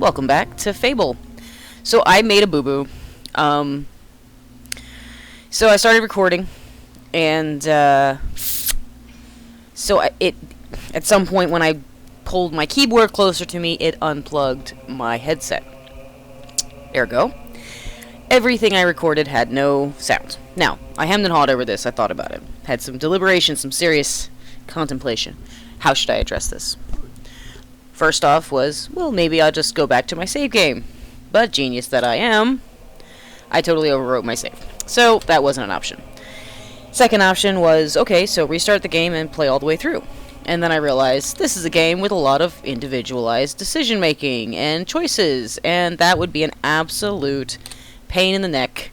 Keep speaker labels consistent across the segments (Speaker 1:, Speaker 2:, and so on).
Speaker 1: welcome back to Fable. So I made a boo-boo. Um, so I started recording, and at some point when I pulled my keyboard closer to me, it unplugged my headset. Ergo, everything I recorded had no sound. Now, I hemmed and hawed over this. I thought about it. Had some deliberation, some serious contemplation. How should I address this? First off was, well, maybe I'll just go back to my save game. But genius that I am, I totally overwrote my save. So that wasn't an option. Second option was, okay, so restart the game and play all the way through. And then I realized this is a game with a lot of individualized decision making and choices, and that would be an absolute pain in the neck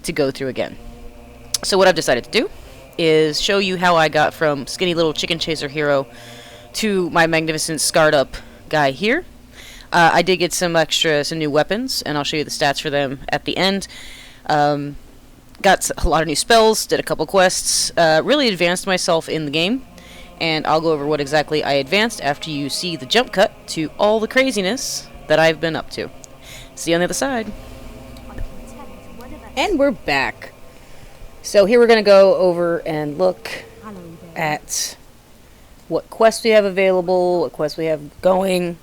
Speaker 1: to go through again. So what I've decided to do is show you how I got from skinny little chicken chaser hero to my magnificent scarred up guy here. I did get some new weapons, and I'll show you the stats for them at the end. Got a lot of new spells, did a couple quests, really advanced myself in the game, and I'll go over what exactly I advanced after you see the jump cut to all the craziness that I've been up to. See you on the other side. And we're back. So here we're going to go over and look at what quests we have available, what quests we have going.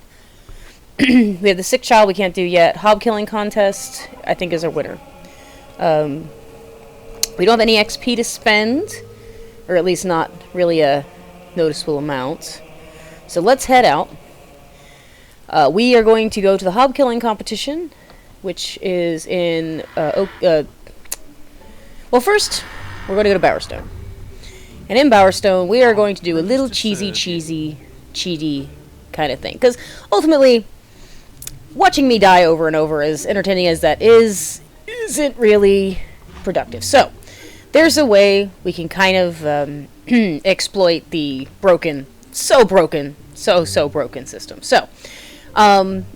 Speaker 1: We have the sick child we can't do yet. Hob killing contest, I think, is our winner. We don't have any XP to spend, or at least not really a noticeable amount. So let's head out. We are going to go to the hob killing competition, which is in well, first we're going to go to Bowerstone. And in Bowerstone, we are going to do a little cheesy kind of thing. Because ultimately, watching me die over and over, as entertaining as that isn't really productive. So, there's a way we can kind of exploit the so broken system. So,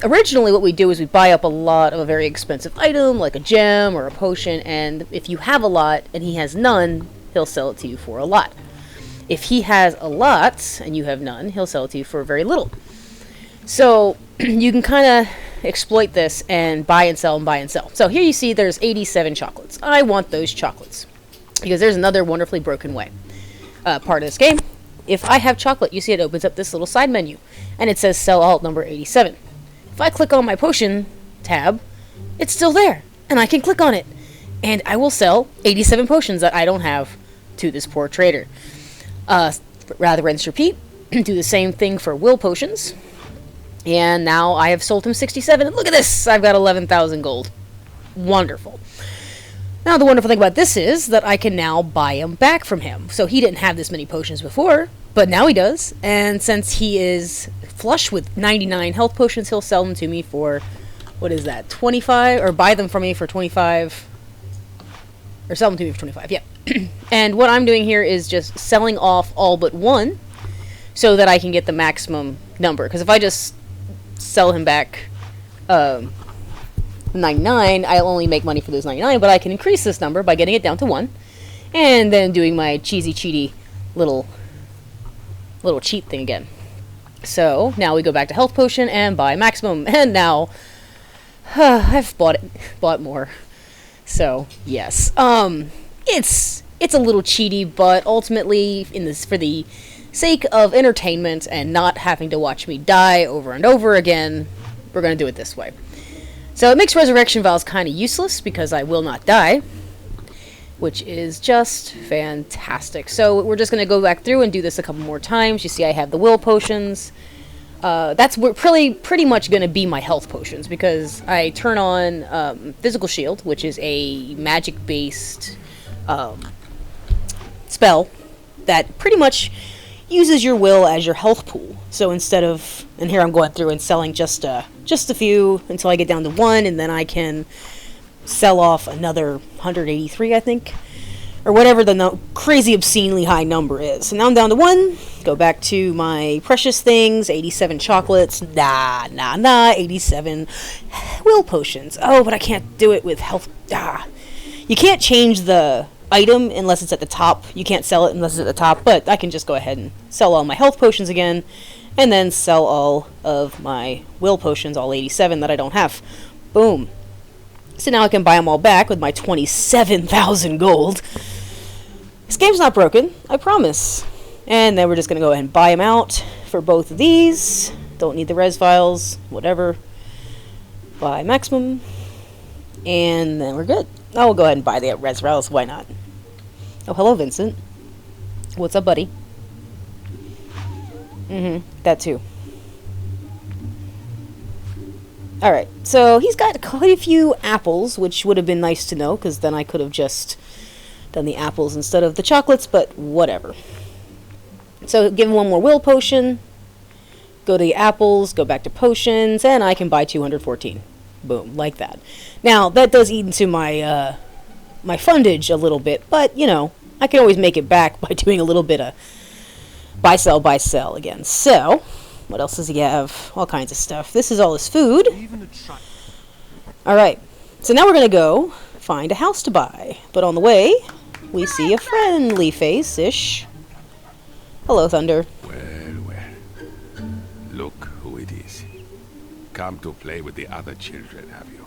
Speaker 1: originally what we do is we buy up a lot of a very expensive item, like a gem or a potion, and if you have a lot and he has none, he'll sell it to you for a lot. If he has a lot and you have none, he'll sell it to you for very little. So you can kind of exploit this and buy and sell and buy and sell. So here you see there's 87 chocolates. I want those chocolates because there's another wonderfully broken way. Part of this game. If I have chocolate, you see it opens up this little side menu and it says sell alt number 87. If I click on my potion tab, it's still there and I can click on it and I will sell 87 potions that I don't have to this poor trader. Rather rinse repeat. Do the same thing for will potions. And now I have sold him 67. And look at this! I've got 11,000 gold. Wonderful. Now the wonderful thing about this is that I can now buy them back from him. So he didn't have this many potions before, but now he does. And since he is flush with 99 health potions, he'll sell them to me for, what is that, 25? Or buy them from me for 25. Or sell them to me for 25, yeah. And what I'm doing here is just selling off all but one so that I can get the maximum number. Because if I just sell him back 99, I'll only make money for those 99, but I can increase this number by getting it down to 1 and then doing my cheaty little cheat thing again. So now we go back to health potion and buy maximum, and now I've bought more. So yes, it's a little cheaty, but ultimately for the sake of entertainment and not having to watch me die over and over again, we're going to do it this way. So it makes resurrection vials kind of useless because I will not die, which is just fantastic. So we're just going to go back through and do this a couple more times. You see I have the will potions. That's pretty much going to be my health potions because I turn on physical shield, which is a magic-based spell that pretty much uses your will as your health pool. So instead of, and here I'm going through and selling just a few until I get down to 1, and then I can sell off another 183, I think, or whatever the crazy obscenely high number is. So now I'm down to 1. Go back to my precious things, 87 chocolates. 87 will potions. Oh, but I can't do it with health. You can't change the item unless it's at the top. You can't sell it unless it's at the top, but I can just go ahead and sell all my health potions again and then sell all of my will potions, all 87 that I don't have. Boom. So now I can buy them all back with my 27,000 gold. This game's not broken, I promise. And then we're just going to go ahead and buy them out for both of these. Don't need the res vials, whatever. Buy maximum. And then we're good. I will go ahead and buy the res vials, why not? Oh, hello, Vincent. What's up, buddy? That too. Alright, so he's got quite a few apples, which would have been nice to know, because then I could have just done the apples instead of the chocolates, but whatever. So give him one more will potion, go to the apples, go back to potions, and I can buy 214. Boom, like that. Now, that does eat into my, my fundage a little bit, but, you know, I can always make it back by doing a little bit of buy, sell again. So, what else does he have? All kinds of stuff. This is all his food. Alright, so now we're going to go find a house to buy. But on the way, we see a friendly face-ish. Hello, Thunder.
Speaker 2: Well. Look who it is. Come to play with the other children, have you?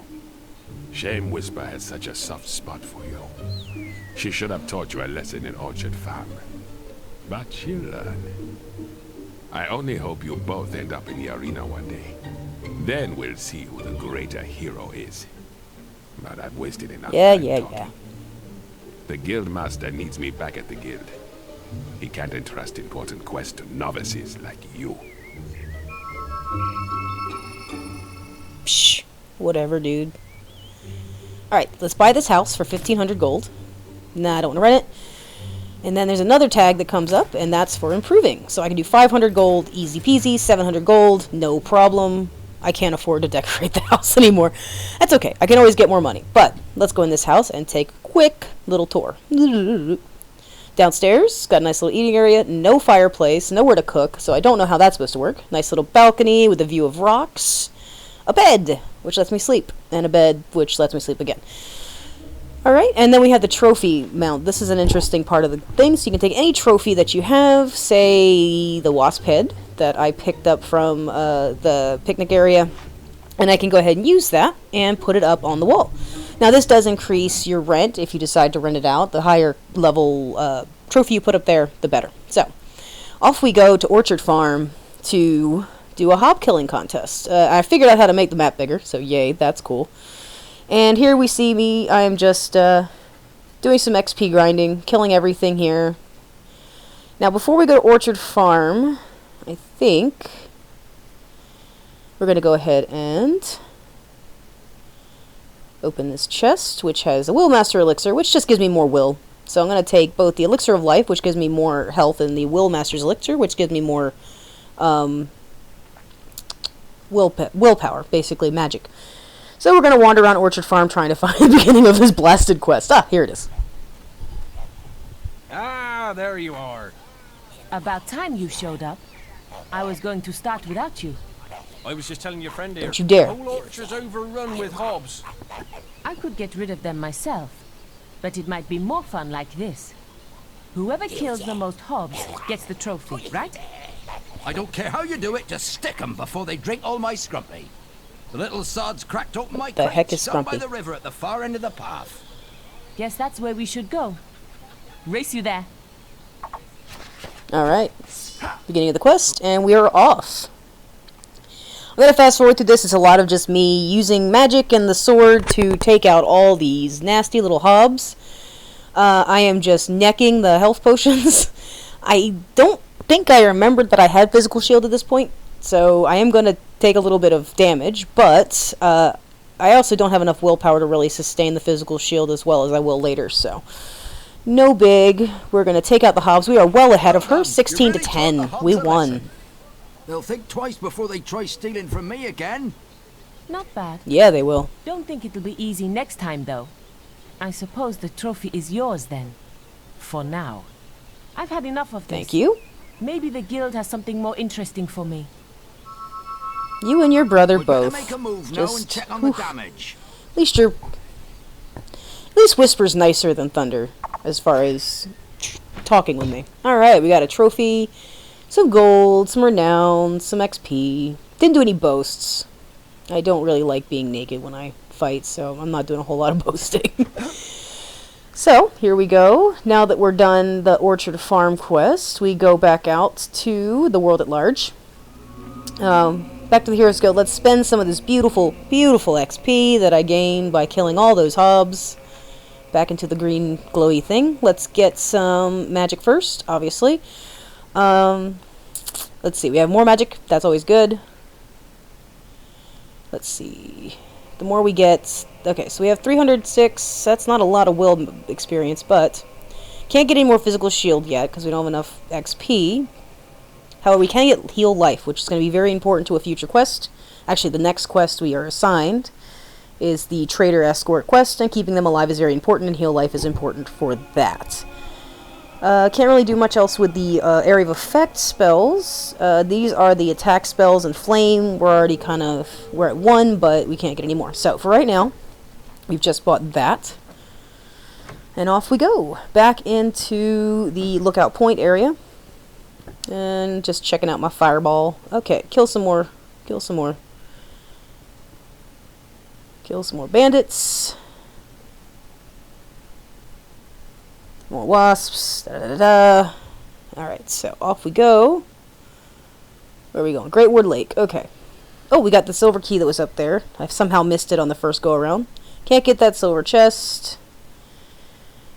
Speaker 2: Shame Whisper has such a soft spot for you. She should have taught you a lesson in Orchard Farm. But she'll learn. I only hope you both end up in the arena one day. Then we'll see who the greater hero is. But I've wasted enough time talking. The guildmaster needs me back at the guild. He can't entrust important quests to novices like you.
Speaker 1: Psh, whatever, dude. Alright, let's buy this house for 1,500 gold. Nah, I don't want to rent it. And then there's another tag that comes up, and that's for improving. So I can do 500 gold, easy peasy, 700 gold, no problem. I can't afford to decorate the house anymore. That's okay, I can always get more money. But let's go in this house and take a quick little tour. Downstairs, got a nice little eating area, no fireplace, nowhere to cook, so I don't know how that's supposed to work. Nice little balcony with a view of rocks. A bed, which lets me sleep, and a bed, which lets me sleep again. Alright, and then we have the trophy mount. This is an interesting part of the thing. So you can take any trophy that you have, say the wasp head that I picked up from the picnic area, and I can go ahead and use that and put it up on the wall. Now this does increase your rent if you decide to rent it out. The higher level trophy you put up there, the better. So, off we go to Orchard Farm to do a hob killing contest. I figured out how to make the map bigger, so yay, that's cool. And here we see me, I am just doing some XP grinding, killing everything here. Now before we go to Orchard Farm, I think we're going to go ahead and open this chest, which has a Will Master Elixir, which just gives me more will. So I'm going to take both the Elixir of Life, which gives me more health, and the Will Master's Elixir, which gives me more willpower, basically magic. So we're going to wander around Orchard Farm trying to find the beginning of this blasted quest. Ah, here it is.
Speaker 3: Ah, there you are.
Speaker 4: About time you showed up. I was going to start without you.
Speaker 3: I was just telling your friend here.
Speaker 1: Don't you dare.
Speaker 3: The whole orchard's overrun with hobs.
Speaker 4: I could get rid of them myself, but it might be more fun like this. Whoever kills the most hobs gets the trophy, right?
Speaker 5: I don't care how you do it, just stick 'em before they drink all my scrumpy. The little sods cracked open my
Speaker 1: The heck
Speaker 5: crates
Speaker 1: is
Speaker 5: down by
Speaker 1: Scrumpy?
Speaker 5: the river at the far end of the path.
Speaker 4: Guess that's where we should go. Race you there.
Speaker 1: Alright. Beginning of the quest, and we are off. I'm going to fast forward through this. It's a lot of just me using magic and the sword to take out all these nasty little hobs. I am just necking the health potions. I don't think I remembered that I had physical shield at this point, so I am going to take a little bit of damage, but I also don't have enough willpower to really sustain the physical shield as well as I will later, so no big. We're going to take out the hobs. We are well ahead of her, 16 to 10. We won.
Speaker 5: They'll think twice before they try stealing from me again.
Speaker 4: Not bad.
Speaker 1: Yeah, they will.
Speaker 4: Don't think it'll be easy next time, though. I suppose the trophy is yours, then. For now. I've had enough of this.
Speaker 1: Thank you.
Speaker 4: Maybe the guild has something more interesting for me.
Speaker 1: You and your brother
Speaker 5: We'd better
Speaker 1: both.
Speaker 5: make a move now and check on the damage.
Speaker 1: At least Whisper's nicer than Thunder, as far as talking with me. Alright, we got a trophy Some gold, some renown, some XP. Didn't do any boasts. I don't really like being naked when I fight, so I'm not doing a whole lot of boasting. So, here we go. Now that we're done the Orchard Farm quest, we go back out to the world at large. Back to the Hero's Guild. Let's spend some of this beautiful, beautiful XP that I gained by killing all those hobs back into the green glowy thing. Let's get some magic first, obviously. Let's see. We have more magic. That's always good. Let's see. The more we get... Okay, so we have 306. That's not a lot of will experience, but... Can't get any more physical shield yet, because we don't have enough XP. However, we can get heal life, which is going to be very important to a future quest. Actually, the next quest we are assigned is the Trader Escort quest, and keeping them alive is very important, and heal life is important for that. Can't really do much else with the area of effect spells. These are the attack spells and flame. We're already we're at 1, but we can't get any more. So, for right now, we've just bought that. And off we go. Back into the lookout point area. And just checking out my fireball. Okay, kill some more. Kill some more. Kill some more bandits. More wasps. Da-da-da-da. Alright, so off we go. Where are we going? Great Wood Lake. Okay. Oh, we got the silver key that was up there. I've somehow missed it on the first go-around. Can't get that silver chest.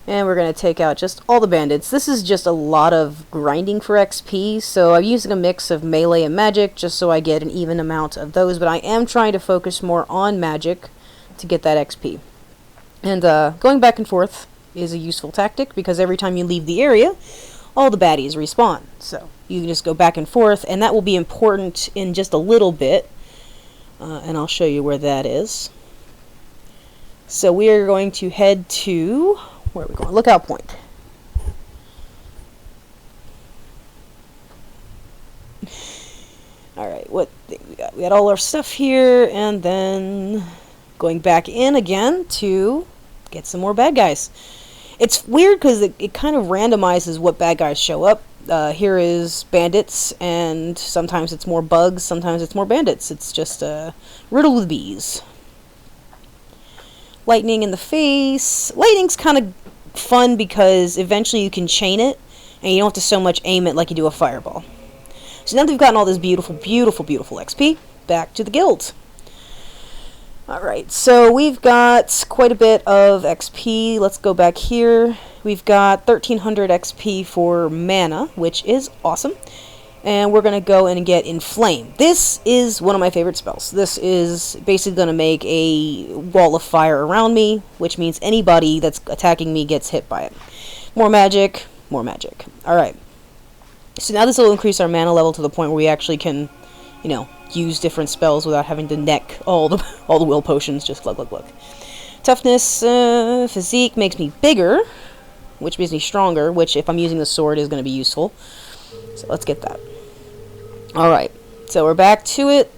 Speaker 1: And we're going to take out just all the bandits. This is just a lot of grinding for XP, so I'm using a mix of melee and magic just so I get an even amount of those, but I am trying to focus more on magic to get that XP. And going back and forth is a useful tactic, because every time you leave the area, all the baddies respawn. So you can just go back and forth, and that will be important in just a little bit, and I'll show you where that is. So we are going to head to... Where are we going? Lookout point. Alright, what thing we got? We got all our stuff here, and then going back in again to get some more bad guys. It's weird because it kind of randomizes what bad guys show up. Here is bandits, and sometimes it's more bugs, sometimes it's more bandits. It's just a riddle with bees. Lightning in the face. Lightning's kind of fun because eventually you can chain it, and you don't have to so much aim it like you do a fireball. So now that we've gotten all this beautiful, beautiful, beautiful XP, back to the guild. Alright, so we've got quite a bit of XP. Let's go back here. We've got 1300 XP for mana, which is awesome. And we're going to go in and get Inflame. This is one of my favorite spells. This is basically going to make a wall of fire around me, which means anybody that's attacking me gets hit by it. More magic, more magic. Alright. So now this will increase our mana level to the point where we actually can, you know, use different spells without having to neck all the will potions. Just glug, glug, glug. Toughness, physique makes me bigger, which makes me stronger, which if I'm using the sword is going to be useful. So let's get that. Alright, so we're back to it,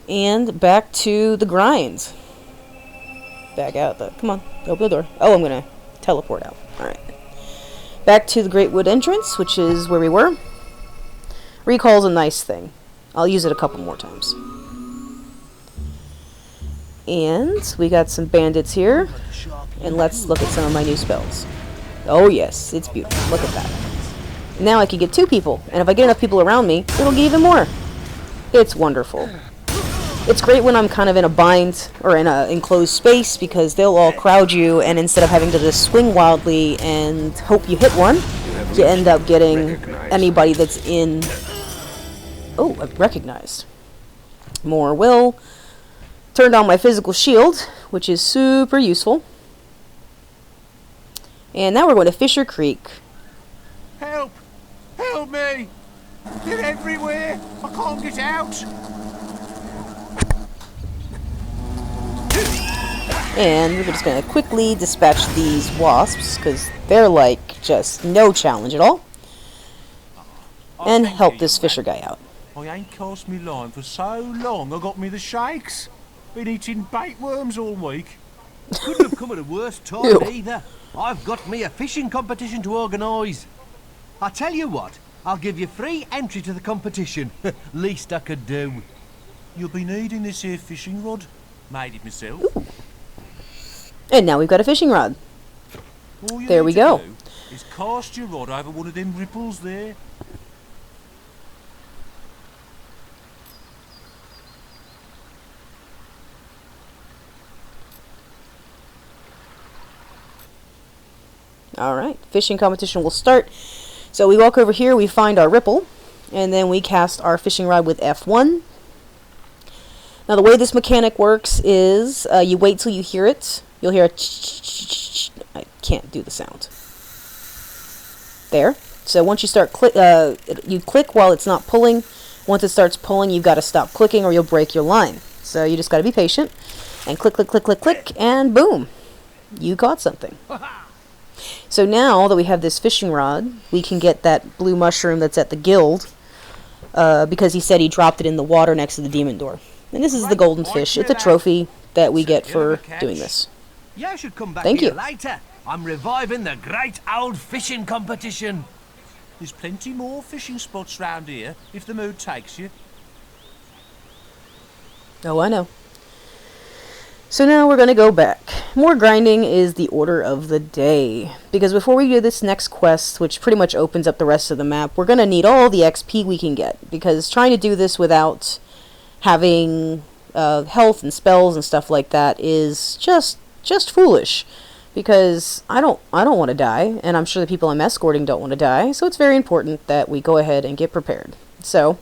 Speaker 1: and back to the grind. Back out the... Come on, open the door. Oh, I'm going to teleport out. Alright. Back to the Great Wood entrance, which is where we were. Recall's a nice thing. I'll use it a couple more times. And we got some bandits here. And let's look at some of my new spells. Oh yes, it's beautiful. Look at that. Now I can get 2 people, and if I get enough people around me, it'll get even more. It's wonderful. It's great when I'm kind of in a bind, or in an enclosed space, because they'll all crowd you, and instead of having to just swing wildly and hope you hit one, you end up getting anybody that's in... Oh, I've recognized. More will. Turned on my physical shield, which is super useful. And now we're going to Fisher Creek.
Speaker 3: Help! Help me! They're everywhere! I can't get out!
Speaker 1: And we're just going to quickly dispatch these wasps, because they're like just no challenge at all. And help this Fisher guy out.
Speaker 3: I ain't cast me line for so long, I got me the shakes. Been eating bait worms all week.
Speaker 6: Couldn't have come at a worse time
Speaker 1: Ew.
Speaker 6: either. I've got me a fishing competition to organise. I tell you what, I'll give you free entry to the competition. Least I could do.
Speaker 3: You'll be needing this here fishing rod. Made it myself.
Speaker 1: And now we've got a fishing rod.
Speaker 3: All you
Speaker 1: There
Speaker 3: need
Speaker 1: we
Speaker 3: to
Speaker 1: go.
Speaker 3: do is cast your rod over one of them ripples there.
Speaker 1: Alright, fishing competition will start. So we walk over here, we find our ripple, and then we cast our fishing rod with F1. Now the way this mechanic works is you wait till you hear it. You'll hear a ch-ch-ch-ch. I can't do the sound. There. So once you start you click while it's not pulling. Once it starts pulling, you've got to stop clicking or you'll break your line. So you just got to be patient and click, click, click, click, click, and boom, you caught something. So now that we have this fishing rod, we can get that blue mushroom that's at the guild, because he said he dropped it in the water next to the demon door. And this is the golden fish. It's a trophy that we get for doing this.
Speaker 6: You should come back
Speaker 1: Thank
Speaker 6: here
Speaker 1: you.
Speaker 6: later. I'm reviving the great old fishing competition.
Speaker 3: There's plenty more fishing spots round here if the mood takes you.
Speaker 1: Oh, I know. So now we're going to go back. More grinding is the order of the day. Because before we do this next quest, which pretty much opens up the rest of the map, we're going to need all the XP we can get. Because trying to do this without having health and spells and stuff like that is just foolish. Because I don't want to die, and I'm sure the people I'm escorting don't want to die. So it's very important that we go ahead and get prepared. So,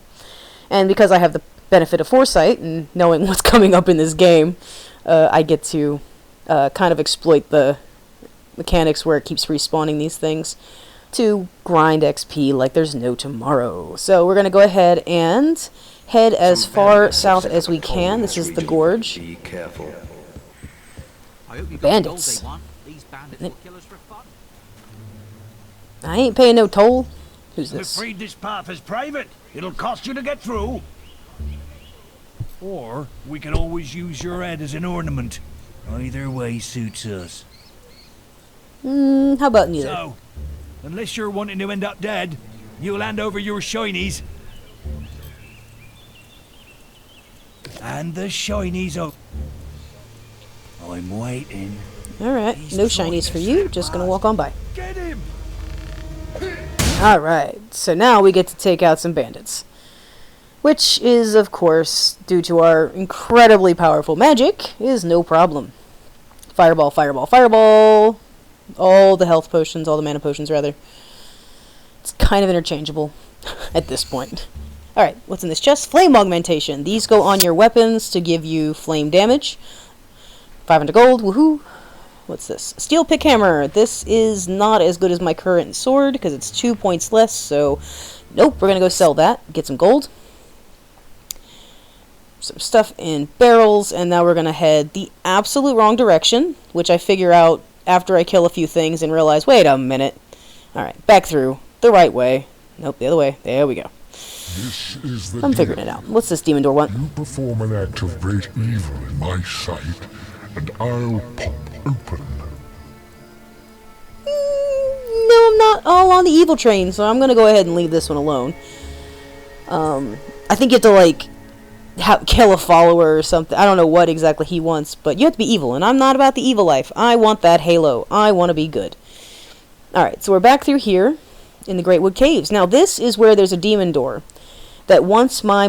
Speaker 1: and because I have the benefit of foresight and knowing what's coming up in this game, I get to kind of exploit the mechanics where it keeps respawning these things to grind XP like there's no tomorrow. So we're going to go ahead and head as far south as we can. This is the gorge.
Speaker 7: Be careful.
Speaker 5: I hope you got the gold
Speaker 1: Bandits.
Speaker 5: they want. These bandits will kill us for fun.
Speaker 1: I ain't paying no toll. Who's
Speaker 8: I'm
Speaker 1: this?
Speaker 8: afraid this path is private. It'll cost you to get through. Or we can always use your head as an ornament. Either way suits us.
Speaker 1: How about neither?
Speaker 8: So, unless you're wanting to end up dead, you'll hand over your shinies. And the shinies up. I'm waiting.
Speaker 1: Alright, no shinies for you. Just gonna walk on by.
Speaker 8: Get him!
Speaker 1: Alright, so now we get to take out some bandits. Which is, of course, due to our incredibly powerful magic, is no problem. Fireball, fireball, fireball! All the health potions, all the mana potions, rather. It's kind of interchangeable at this point. Alright, what's in this chest? Flame augmentation. These go on your weapons to give you flame damage. 500 gold, woohoo! What's this? Steel pick hammer. This is not as good as my current sword because it's 2 points less, so nope, we're gonna go sell that, get some gold. Some stuff in barrels, and now we're gonna head the absolute wrong direction, which I figure out after I kill a few things and realize, wait a minute. Alright, back through. The right way. Nope, the other way. There we go.
Speaker 9: This is the
Speaker 1: I'm figuring it out. What's this demon door want?
Speaker 9: You perform an act of great evil in my sight, and I'll pop open.
Speaker 1: No, I'm not all on the evil train, so I'm gonna go ahead and leave this one alone. I think you have to, like, kill a follower or something. I don't know what exactly he wants, but you have to be evil, and I'm not about the evil life. I want that halo. I want to be good. Alright, so we're back through here in the Great Wood Caves. Now, this is where there's a demon door that once my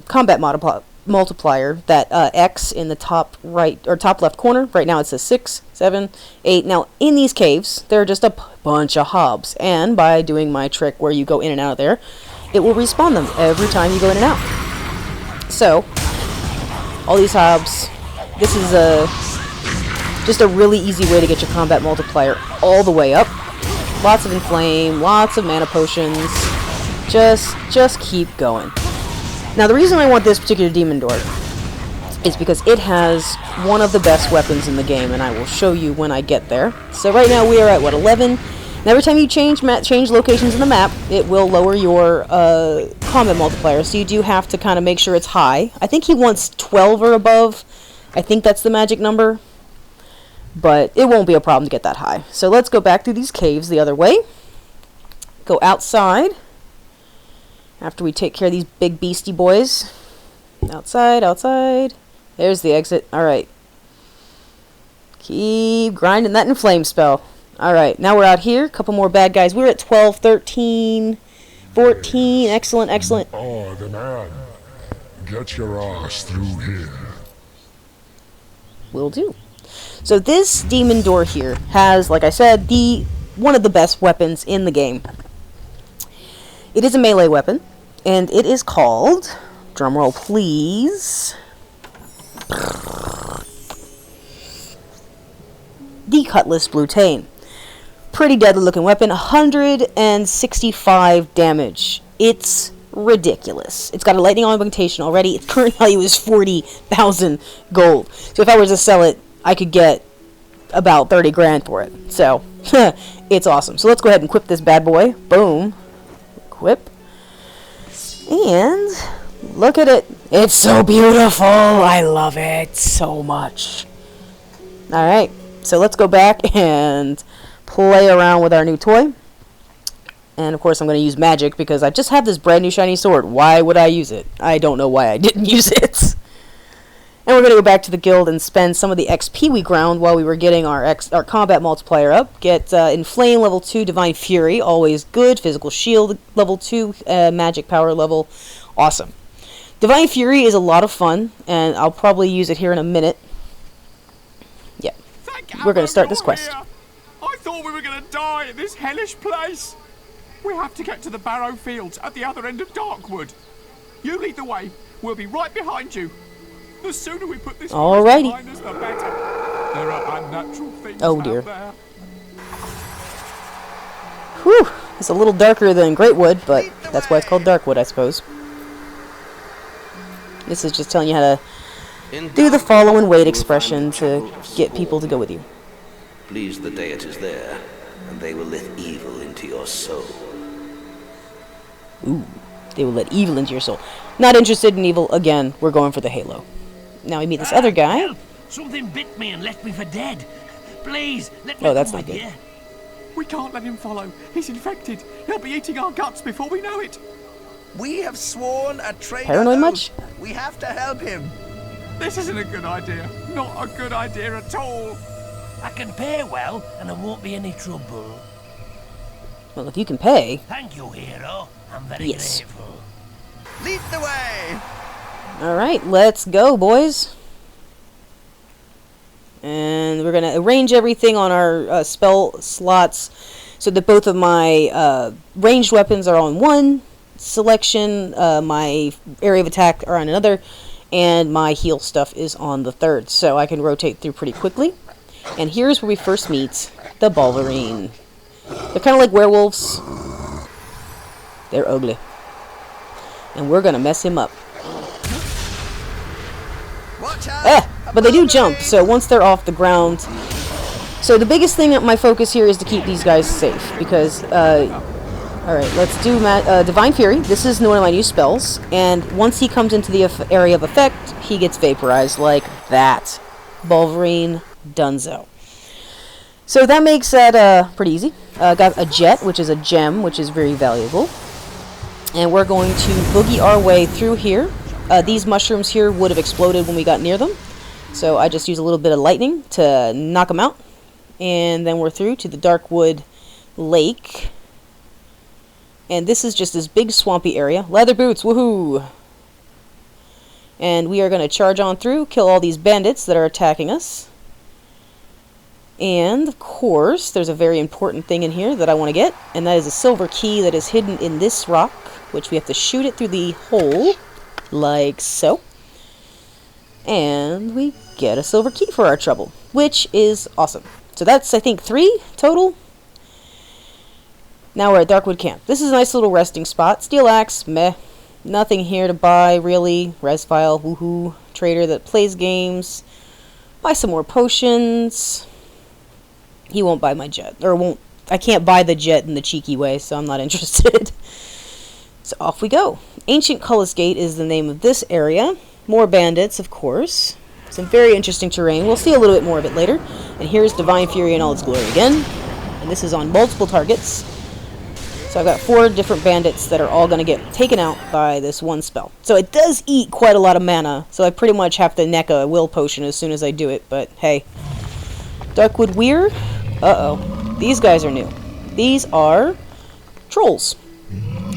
Speaker 1: combat multiplier, that X in the top right or top left corner, right now it says 6, 7, 8. Now, in these caves, there are just a bunch of hobs, and by doing my trick where you go in and out of there, it will respawn them every time you go in and out. So, all these hobs, this is just a really easy way to get your combat multiplier all the way up. Lots of inflame, lots of mana potions. Just keep going. Now, the reason I want this particular demon door is because it has one of the best weapons in the game, and I will show you when I get there. So right now we are at, what, 11? And every time you change locations in the map, it will lower your combat multiplier, so you do have to kind of make sure it's high. I think he wants 12 or above. I think that's the magic number. But it won't be a problem to get that high. So let's go back through these caves the other way. Go outside. After we take care of these big beastie boys. Outside, outside. There's the exit. Alright. Keep grinding that inflame spell. Alright, now we're out here. A couple more bad guys. We're at 12, 13, 14. Excellent, excellent.
Speaker 9: Oh, the man. Get your ass through here.
Speaker 1: Will do. So this demon door here has, like I said, one of the best weapons in the game. It is a melee weapon, and it is called, drumroll please, the Cutlass Blutane. Pretty deadly looking weapon, 165 damage. It's ridiculous. It's got a lightning augmentation already. Its current value is 40,000 gold. So if I were to sell it, I could get about 30 grand for it. So, it's awesome. So let's go ahead and equip this bad boy. Boom. Equip. And look at it. It's so beautiful. I love it so much. Alright. So let's go back and play around with our new toy. And of course I'm going to use magic because I just have this brand new shiny sword. Why would I use it? I don't know why I didn't use it. And we're going to go back to the guild and spend some of the XP we ground while we were getting our combat multiplier up. Get Inflame level 2, Divine Fury, always good. Physical Shield level 2, Magic Power level, awesome. Divine Fury is a lot of fun, and I'll probably use it here in a minute. Yeah, we're going to start this quest.
Speaker 3: Here. I thought we were going to die at this hellish place. We have to get to the Barrow Fields at the other end of Darkwood. You lead the way. We'll be right behind you. The sooner we put this behind us, the better. There are unnatural things out there.
Speaker 1: Whew. It's a little darker than Greatwood, but that's why it's called Darkwood, I suppose. This is just telling you how to do the follow and wait expression to get people to go with you.
Speaker 7: Please the deities there, and they will let evil into your soul.
Speaker 1: Ooh, they will let evil into your soul. Not interested in evil. Again, we're going for the halo. Now we meet this other guy.
Speaker 6: Help. Something bit me and left me for dead. Please, let me
Speaker 1: that's
Speaker 6: come
Speaker 1: not
Speaker 6: with
Speaker 1: good.
Speaker 6: you.
Speaker 3: We can't let him follow. He's infected. He'll be eating our guts before we know it.
Speaker 10: We have sworn a traitor
Speaker 1: Paranoid much?
Speaker 10: We have to help him.
Speaker 3: This isn't a good idea. Not a good idea at all.
Speaker 6: I can pay well, and there won't be any trouble.
Speaker 1: Well, if you can pay.
Speaker 6: Thank you, hero. I'm very grateful.
Speaker 10: Lead the way.
Speaker 1: Alright, let's go, boys. And we're going to arrange everything on our spell slots so that both of my ranged weapons are on one selection, my area of attack are on another, and my heal stuff is on the third. So I can rotate through pretty quickly. And here's where we first meet the Wolverine. They're kind of like werewolves. They're ugly. And we're going to mess him up. But they do jump, so once they're off the ground... So the biggest thing at my focus here is to keep these guys safe, because... Alright, let's do Divine Fury. This is one of my new spells, and once he comes into the area of effect, he gets vaporized like that. Wolverine Dunzo. So that makes that pretty easy. Got a jet, which is a gem, which is very valuable. And we're going to boogie our way through here. These mushrooms here would have exploded when we got near them. So I just use a little bit of lightning to knock them out. And then we're through to the Darkwood Lake. And this is just this big swampy area. Leather boots, woohoo! And we are going to charge on through, kill all these bandits that are attacking us. And, of course, there's a very important thing in here that I want to get. And that is a silver key that is hidden in this rock, which we have to shoot it through the hole. Like so. And we get a silver key for our trouble, which is awesome. So that's, I think, 3 total. Now we're at Darkwood Camp. This is a nice little resting spot. Steel axe, meh. Nothing here to buy, really. Res file, woohoo. Trader that plays games. Buy some more potions. He won't buy my jet. Or won't. I can't buy the jet in the cheeky way, so I'm not interested. So off we go. Ancient Cullis Gate is the name of this area. More bandits, of course. Some very interesting terrain. We'll see a little bit more of it later. And here's Divine Fury in all its glory again. And this is on multiple targets. So I've got 4 different bandits that are all going to get taken out by this one spell. So it does eat quite a lot of mana, so I pretty much have to neck a will potion as soon as I do it, but hey. Darkwood Weir? Uh-oh. These guys are new. These are trolls.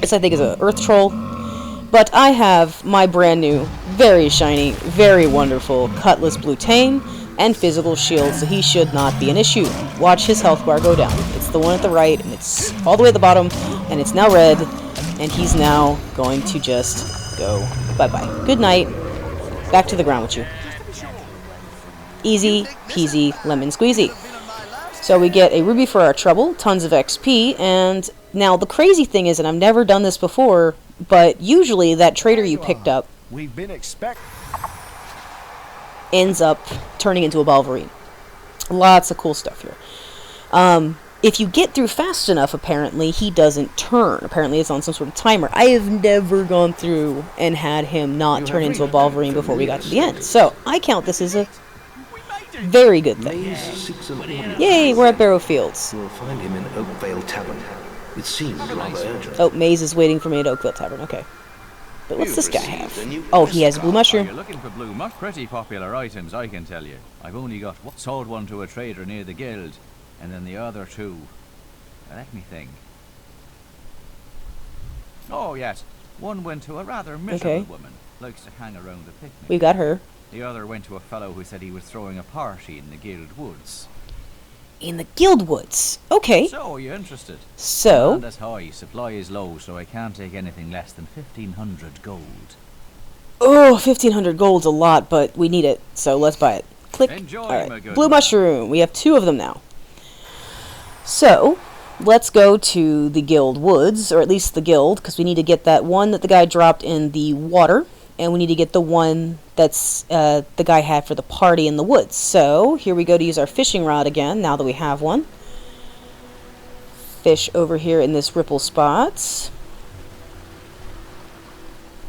Speaker 1: This I think is an earth troll. But I have my brand new, very shiny, very wonderful Cutlass Blutane and physical shield, so he should not be an issue. Watch his health bar go down. It's the one at the right, and it's all the way at the bottom, and it's now red, and he's now going to just go bye-bye. Good night. Back to the ground with you. Easy peasy lemon squeezy. So we get a ruby for our trouble, tons of XP, and now the crazy thing is, and I've never done this before, but usually that trader you picked up
Speaker 3: We've been expecting.
Speaker 1: ends up turning into a Balverine. Lots of cool stuff here. If you get through fast enough, apparently, he doesn't turn. Apparently, it's on some sort of timer. I have never gone through and had him not turn into a Balverine before we got to the end. So, I count this as a very good thing. Yay, we're at Barrow Fields.
Speaker 7: You'll find him in Oakvale Tavern. It seems rather urgent.
Speaker 1: Oh, Maze is waiting for me at Oakville Tavern. Okay. But what's this guy have? Oh, he has a blue mushroom.
Speaker 11: You're looking for blue mushroom? Pretty popular items, I can tell you. I've only got one. Sold one to a trader near the guild, and then the other 2. Let me think. Oh, yes. One went to a rather miserable woman. Likes to hang around a picnic.
Speaker 1: We got her.
Speaker 11: The other went to a fellow who said he was throwing a party in the guild woods.
Speaker 1: In the guild woods. Okay.
Speaker 11: So, are you interested?
Speaker 1: So?
Speaker 11: Demand is high, supply is low, so I can't take anything less than 1,500 gold.
Speaker 1: Oh, 1,500 gold's a lot, but we need it, so let's buy it. Click.
Speaker 11: Enjoy,
Speaker 1: all
Speaker 11: my
Speaker 1: right.
Speaker 11: good
Speaker 1: Blue
Speaker 11: man.
Speaker 1: mushroom. We have 2 of them now. So, let's go to the guild woods, or at least the guild, because we need to get that one that the guy dropped in the water, and we need to get the one that's the guy had for the party in the woods. So, here we go to use our fishing rod again, now that we have one. Fish over here in this ripple spot.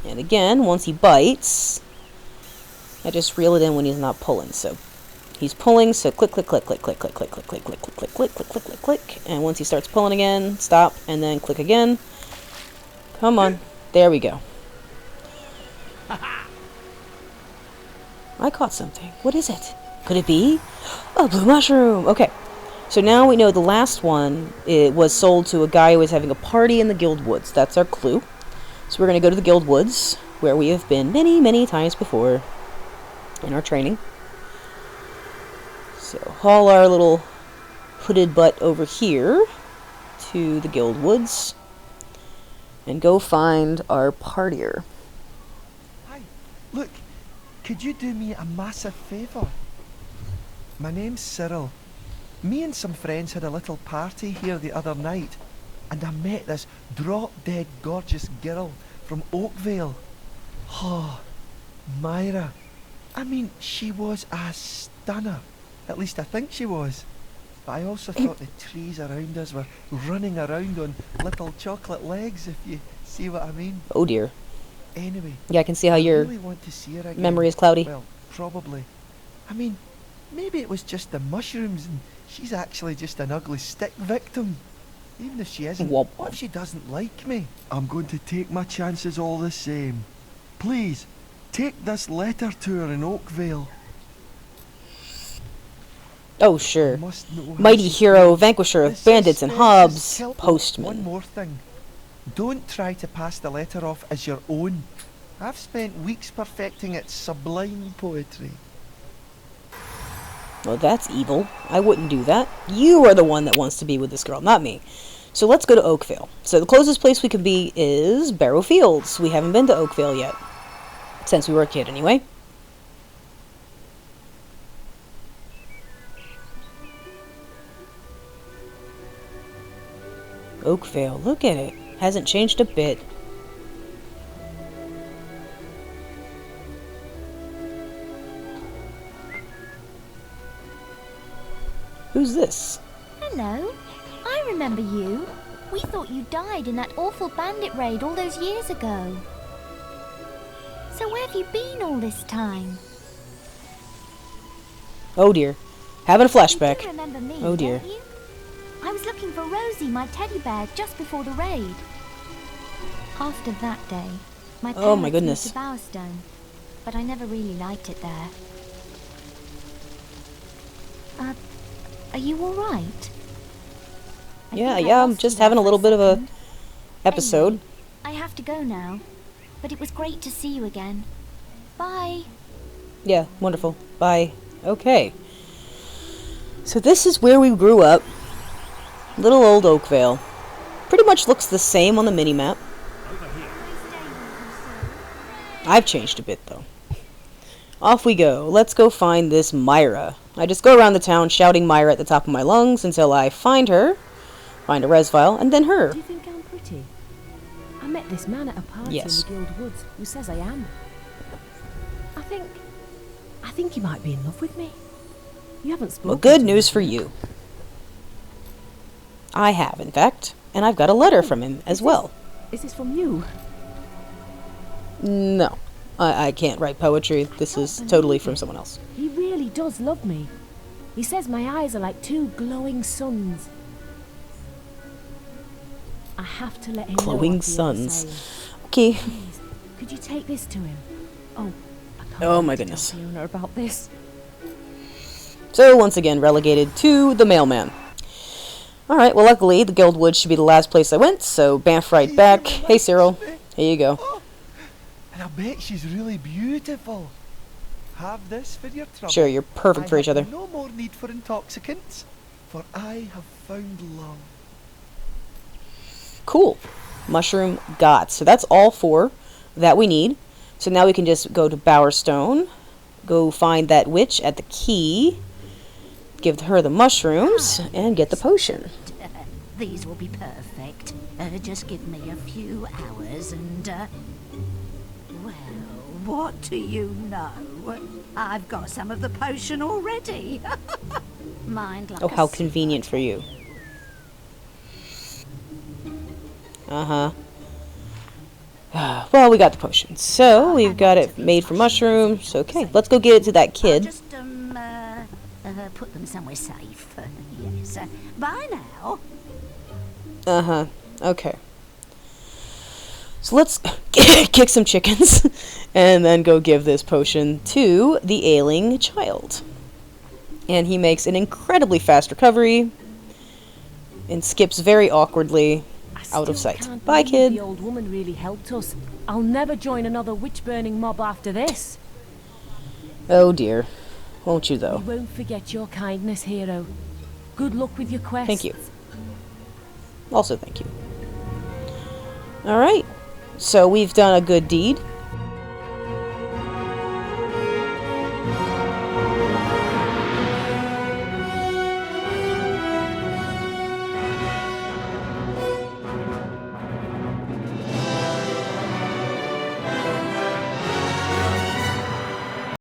Speaker 1: And again, once he bites, I just reel it in when he's not pulling. So, he's pulling, so click, click, click, click, click, click, click, click, click, click, click, click, click, click, click, click, click. And once he starts pulling again, stop, and then click again. Come on. There we go. I caught something. What is it? Could it be? A blue mushroom! Okay. So now we know the last one it was sold to a guy who was having a party in the guild woods. That's our clue. So we're going to go to the guild woods, where we have been many, many times before in our training. So haul our little hooded butt over here to the guild woods and go find our partier.
Speaker 10: Hi, look, could you do me a massive favour? My name's Cyril. Me and some friends had a little party here the other night, and I met this drop-dead gorgeous girl from Oakvale. Oh, Myra. I mean, she was a stunner. At least I think she was. But I also thought the trees around us were running around on little chocolate legs, if you see what I mean.
Speaker 1: Oh dear.
Speaker 10: Anyway,
Speaker 1: Yeah, I can see how your
Speaker 10: really want to see her again.
Speaker 1: memory is cloudy.
Speaker 10: Well, probably. I mean, maybe it was just the mushrooms and she's actually just an ugly stick victim. Even if she isn't,
Speaker 1: Wop.
Speaker 10: what if she doesn't like me? I'm going to take my chances all the same. Please, take this letter to her in Oakvale.
Speaker 1: Oh, sure.
Speaker 10: I must know how
Speaker 1: Mighty
Speaker 10: she
Speaker 1: hero,
Speaker 10: feels.
Speaker 1: vanquisher
Speaker 10: The
Speaker 1: of bandits and
Speaker 10: suspense is
Speaker 1: hobs,
Speaker 10: killing. One
Speaker 1: postman.
Speaker 10: more thing. Don't try to pass the letter off as your own. I've spent weeks perfecting its sublime poetry.
Speaker 1: Well, that's evil. I wouldn't do that. You are the one that wants to be with this girl, not me. So let's go to Oakvale. So the closest place we can be is Barrow Fields. We haven't been to Oakvale yet. Since we were a kid, anyway. Oakvale, look at it. Hasn't changed a bit. Who's this?
Speaker 12: Hello. I remember you. We thought you died in that awful bandit raid all those years ago. So where have you been all this time?
Speaker 1: Oh dear. Having a flashback.
Speaker 12: You do remember me,
Speaker 1: Oh dear.
Speaker 12: don't you? I was looking for Rosie, my teddy bear, just before the raid. After that day, my
Speaker 1: Oh my
Speaker 12: parents
Speaker 1: goodness.
Speaker 12: moved to Bowerstone, but I never really liked it there. Are you all right?
Speaker 1: Yeah, I'm just having a little bit of a episode.
Speaker 12: Anyway, I have to go now, but it was great to see you again. Bye.
Speaker 1: Yeah, wonderful. Bye. Okay. So this is where we grew up. Little old Oakvale. Pretty much looks the same on the minimap. I've changed a bit, though. Off we go. Let's go find this Myra. I just go around the town shouting Myra at the top of my lungs until I find her, find a res file, and then her.
Speaker 4: Do you think I'm pretty? I met this man at a party in the Guild Woods who says I am. I think he might be in love with me. You haven't spoken.
Speaker 1: Well, good
Speaker 4: to
Speaker 1: news
Speaker 4: him
Speaker 1: for
Speaker 4: yet.
Speaker 1: you. I have, in fact, and I've got a letter from him as well.
Speaker 4: Is this from you?
Speaker 1: No, I can't write poetry. This is totally from someone else.
Speaker 4: He really does love me. He says my eyes are like two glowing suns. I have to let him know.
Speaker 1: Glowing
Speaker 4: what
Speaker 1: suns.
Speaker 4: saying.
Speaker 1: Okay.
Speaker 4: Please, could you take this to him? Oh, I can't
Speaker 1: Oh
Speaker 4: wait
Speaker 1: my
Speaker 4: to
Speaker 1: goodness.
Speaker 4: tell Fiona about this.
Speaker 1: So, once again, relegated to the mailman. Alright, well, luckily, the Guild Woods should be the last place I went, so bamf right back. Hey, Cyril. Here you go.
Speaker 10: Oh, and I bet she's really beautiful. Have this for your trouble.
Speaker 1: Sure, you're perfect for each
Speaker 10: I
Speaker 1: other.
Speaker 10: have no more need for intoxicants, for I have found love.
Speaker 1: Cool. Mushroom got. So that's all 4 that we need. So now we can just go to Bowerstone, go find that witch at the key, give her the mushrooms, and get the potion.
Speaker 13: These will be perfect. Just give me a few hours and, well, what do you know? I've got some of the potion already. Mind like
Speaker 1: Oh, how convenient for you. Uh-huh. Well, we got the potion. So, we've got it made from mushrooms. Okay, let's go get it to that kid.
Speaker 13: Just, put them somewhere safe. Yes. Bye now.
Speaker 1: Uh-huh. Okay. So let's kick some chickens and then go give this potion to the ailing child. And he makes an incredibly fast recovery and skips very awkwardly out of sight. Bye, kid.
Speaker 4: The old woman really helped us. I'll never join another witch-burning mob after this.
Speaker 1: Oh dear. Won't you, though?
Speaker 4: We won't forget your kindness, hero. Good luck with your quest.
Speaker 1: Thank you. Also, thank you. Alright. So we've done a good deed.